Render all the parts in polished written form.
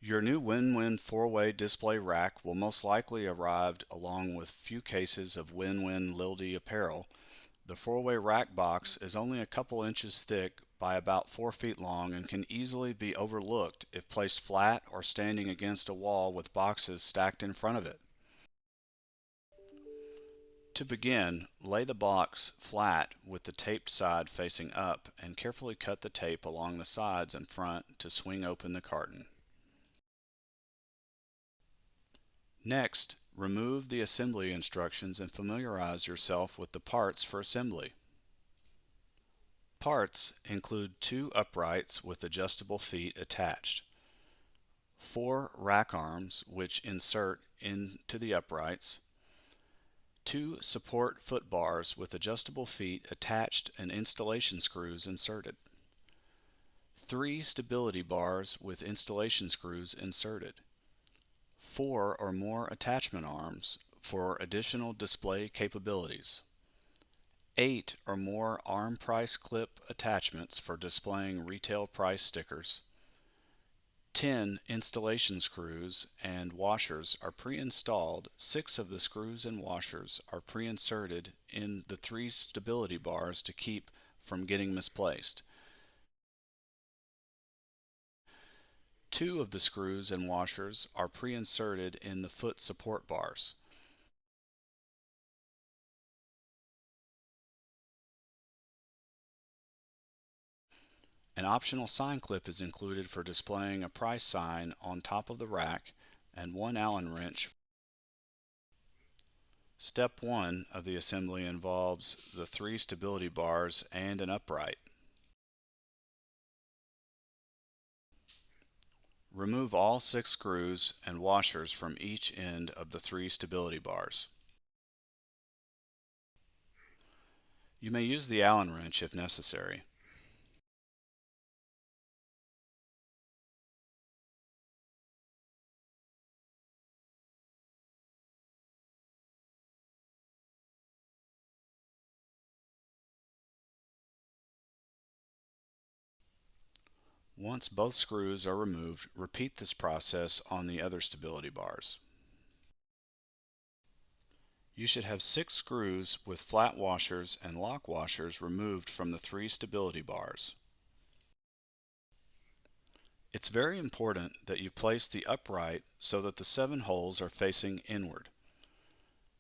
Your new Win-Win 4-way display rack will most likely arrive along with few cases of Win-Win Lildy apparel. The 4-way rack box is only a couple inches thick by about 4 feet long and can easily be overlooked if placed flat or standing against a wall with boxes stacked in front of it. To begin, lay the box flat with the taped side facing up and carefully cut the tape along the sides and front to swing open the carton. Next, remove the assembly instructions and familiarize yourself with the parts for assembly. Parts include 2 uprights with adjustable feet attached, 4 rack arms which insert into the uprights, 2 support foot bars with adjustable feet attached and installation screws inserted, 3 stability bars with installation screws inserted, 4 or more attachment arms for additional display capabilities, 8 or more arm price clip attachments for displaying retail price stickers, 10 installation screws and washers are pre-installed. 6 of the screws and washers are pre-inserted in the 3 stability bars to keep from getting misplaced. 2 of the screws and washers are pre-inserted in the foot support bars. An optional sign clip is included for displaying a price sign on top of the rack and 1 Allen wrench. Step 1 of the assembly involves the 3 stability bars and an upright. Remove all 6 screws and washers from each end of the 3 stability bars. You may use the Allen wrench if necessary. Once both screws are removed, repeat this process on the other stability bars. You should have 6 screws with flat washers and lock washers removed from the 3 stability bars. It's very important that you place the upright so that the 7 holes are facing inward.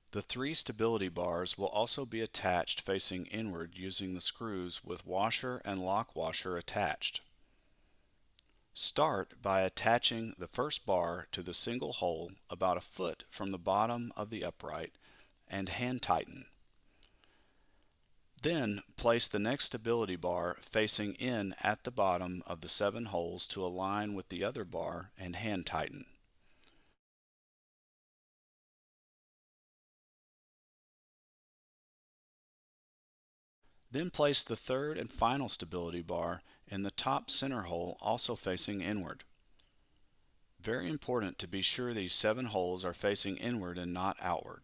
The 3 stability bars will also be attached facing inward using the screws with washer and lock washer attached. Start by attaching the first bar to the single hole about a foot from the bottom of the upright and hand tighten. Then place the next stability bar facing in at the bottom of the 7 holes to align with the other bar and hand tighten. Then place the third and final stability bar in the top center hole also facing inward. Very important to be sure these 7 holes are facing inward and not outward.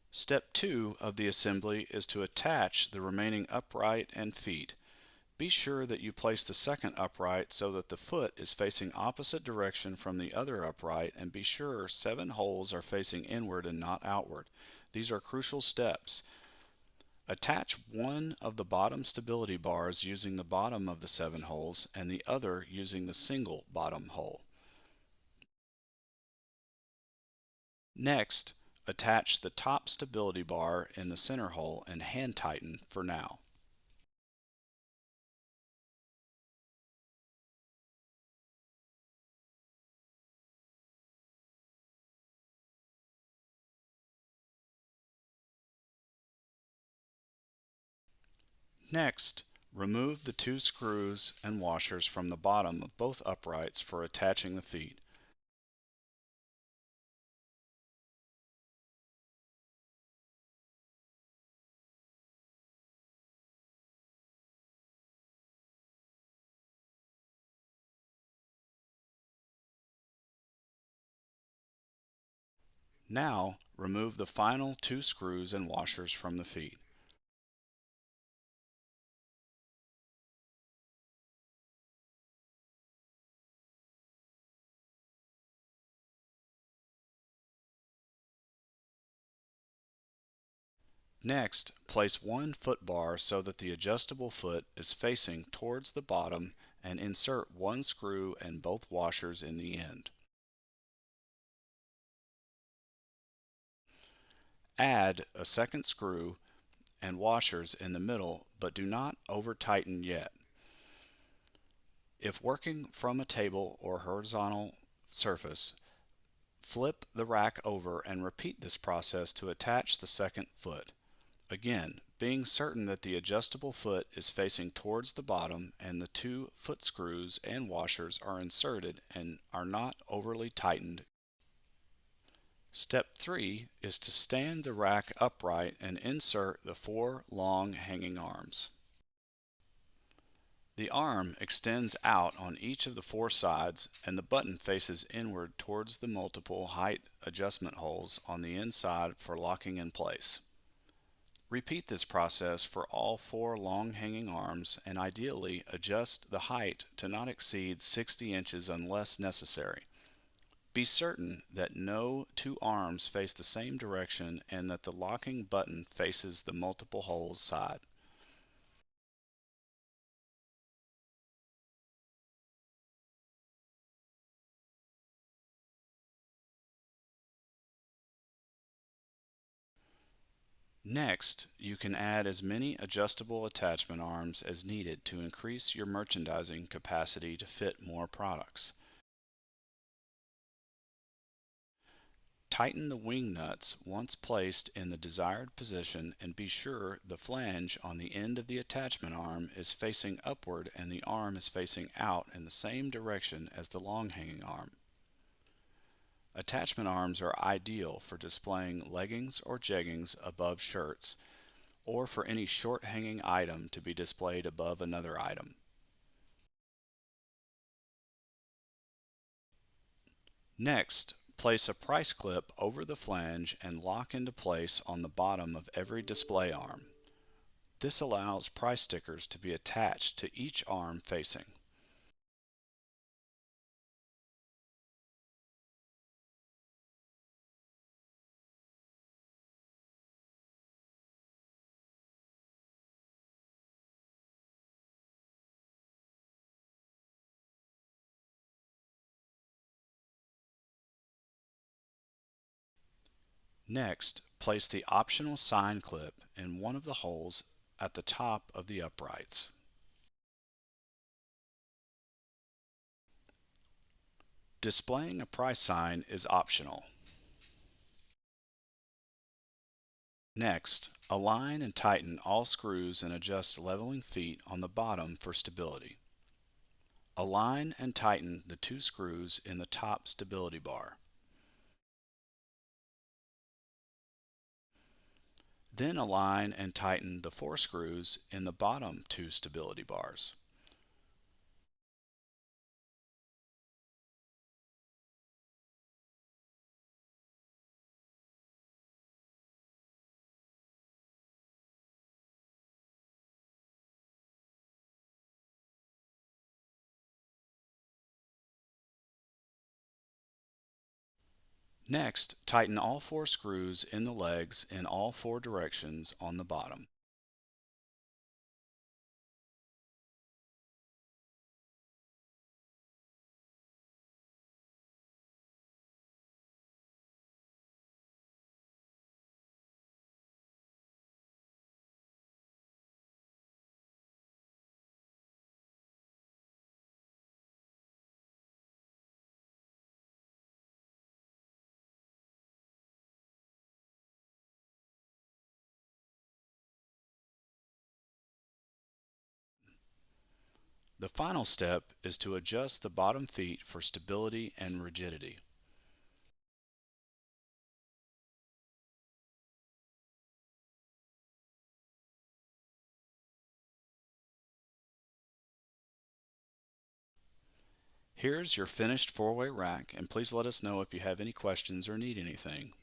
Step 2 of the assembly is to attach the remaining upright and feet. Be sure that you place the second upright so that the foot is facing opposite direction from the other upright, and be sure 7 holes are facing inward and not outward. These are crucial steps. Attach one of the bottom stability bars using the bottom of the 7 holes and the other using the single bottom hole. Next, attach the top stability bar in the center hole and hand tighten for now. Next, remove the 2 screws and washers from the bottom of both uprights for attaching the feet. Now, remove the final two screws and washers from the feet. Next, place one foot bar so that the adjustable foot is facing towards the bottom and insert one screw and both washers in the end. Add a second screw and washers in the middle, but do not over tighten yet. If working from a table or horizontal surface, flip the rack over and repeat this process to attach the second foot. Again, being certain that the adjustable foot is facing towards the bottom and the two foot screws and washers are inserted and are not overly tightened. Step 3 is to stand the rack upright and insert the four long hanging arms. The arm extends out on each of the four sides and the button faces inward towards the multiple height adjustment holes on the inside for locking in place. Repeat this process for all four long hanging arms and ideally adjust the height to not exceed 60 inches unless necessary. Be certain that no two arms face the same direction and that the locking button faces the multiple holes side. Next, you can add as many adjustable attachment arms as needed to increase your merchandising capacity to fit more products. Tighten the wing nuts once placed in the desired position and be sure the flange on the end of the attachment arm is facing upward and the arm is facing out in the same direction as the long hanging arm. Attachment arms are ideal for displaying leggings or jeggings above shirts, or for any short hanging item to be displayed above another item. Next, place a price clip over the flange and lock into place on the bottom of every display arm. This allows price stickers to be attached to each arm facing. Next, place the optional sign clip in one of the holes at the top of the uprights. Displaying a price sign is optional. Next, align and tighten all screws and adjust leveling feet on the bottom for stability. Align and tighten the two screws in the top stability bar. Then align and tighten the four screws in the bottom two stability bars. Next, tighten all four screws in the legs in all four directions on the bottom. The final step is to adjust the bottom feet for stability and rigidity. Here's your finished four-way rack, and please let us know if you have any questions or need anything.